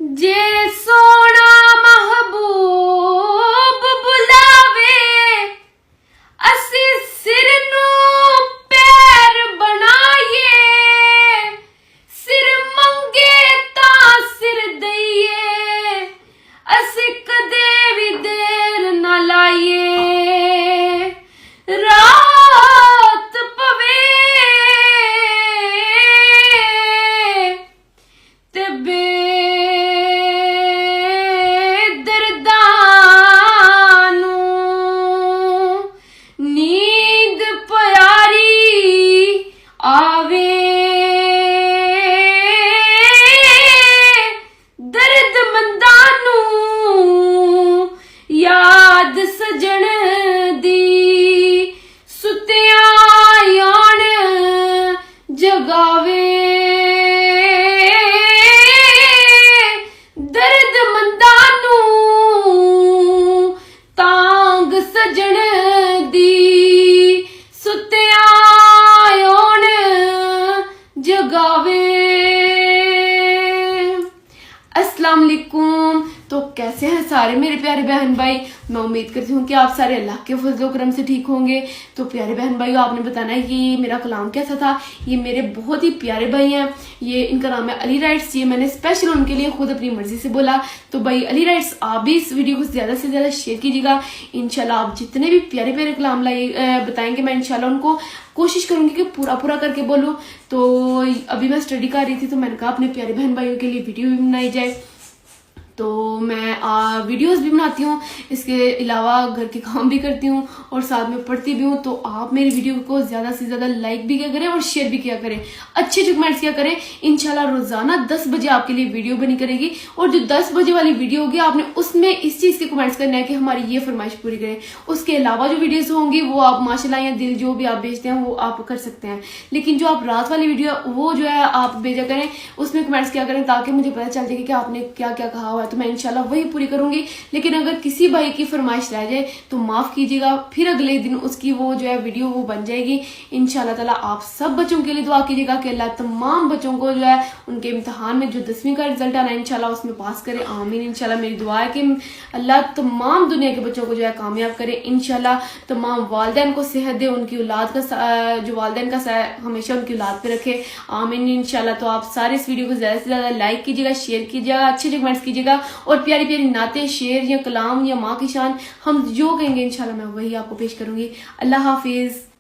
जे सोना महबूब बुलावे असी सिर नूं पैर बनाइए, सिर मंगे तां सिर दईए, असी कदे भी देर ना लाइए। रात पवे ते बेदर्दां नूं नींद प्यारी आवे, दर्दमंदां नूं याद सजण दी सुत्तियां आण जगावे। दर्दमंदां नूं तांग सजण दी सुत्तियां आण जगावे। अस्सलाम वालेकुम। तो कैसे हैं सारे मेरे प्यारे बहन भाई। मैं उम्मीद करती हूँ कि आप सारे अल्लाह के फजल करम से ठीक होंगे। तो प्यारे बहन भाई, आपने बताना है कि मेरा कलाम कैसा था। ये मेरे बहुत ही प्यारे भाई हैं, ये इनका नाम है अली राइट्स। ये मैंने स्पेशल उनके लिए खुद अपनी मर्जी से बोला। तो भाई अली राइट्स, आप भी इस वीडियो को ज्यादा से ज्यादा शेयर कीजिएगा। इंशाल्लाह आप जितने भी प्यारे प्यारे कलाम बताएंगे, मैं इंशाल्लाह उनको कोशिश करूंगी कि पूरा पूरा करके बोलूं। तो अभी मैं स्टडी कर रही थी, तो मैंने कहा अपने प्यारे बहन भाइयों के लिए वीडियो भी बनाई जाए। तो मैं वीडियोस भी बनाती हूँ, इसके अलावा घर के काम भी करती हूँ और साथ में पढ़ती भी हूँ। तो आप मेरी वीडियो को ज़्यादा से ज़्यादा लाइक भी किया करें और शेयर भी किया करें, अच्छे कमेंट्स किया करें। इंशाल्लाह रोज़ाना 10 बजे आपके लिए वीडियो बनी करेगी, और जो 10 बजे वाली वीडियो होगी आपने उसमें इस चीज़ के कमेंट्स करना है कि हमारी ये फरमाइश पूरी करें। उसके अलावा जो वीडियोज़ होंगी वो आप माशाल्लाह या दिल जो भी आप भेजते हैं वो आप कर सकते हैं, लेकिन जो आप रात वाली वीडियो वो जो है आप भेजा करें, उसमें कमेंट्स किया करें ताकि मुझे पता चल जाए कि आपने क्या क्या कहा हुआ है। तो मैं इंशाल्लाह वही पूरी करूंगी। लेकिन अगर किसी भाई की फरमाइश रह जाए तो माफ कीजिएगा, फिर अगले दिन उसकी वो जो है वीडियो वो बन जाएगी। इंशाल्लाह ताला आप सब बच्चों के लिए दुआ कीजिएगा कि अल्लाह तमाम बच्चों को जो है उनके इम्तिहान में जो 10वीं का रिजल्ट आना है इंशाल्लाह उसमें पास करे। आमीन। इंशाल्लाह मेरी दुआ है कि अल्लाह तमाम दुनिया के बच्चों को जो है कामयाब करे। इंशाल्लाह तमाम वालिदैन को सेहत दे, उनकी औलाद का जो वालिदैन का हमेशा उनकी औलाद पे रखे। आमीन इंशाल्लाह। तो आप सारे इस वीडियो को ज्यादा से ज्यादा लाइक कीजिएगा, शेयर कीजिएगा, अच्छे कमेंट्स कीजिएगा, और प्यारी प्यारी नाते, शेर या कलाम या माँ की शान हम जो कहेंगे इंशाल्लाह मैं वही आपको पेश करूंगी। अल्लाह हाफिज।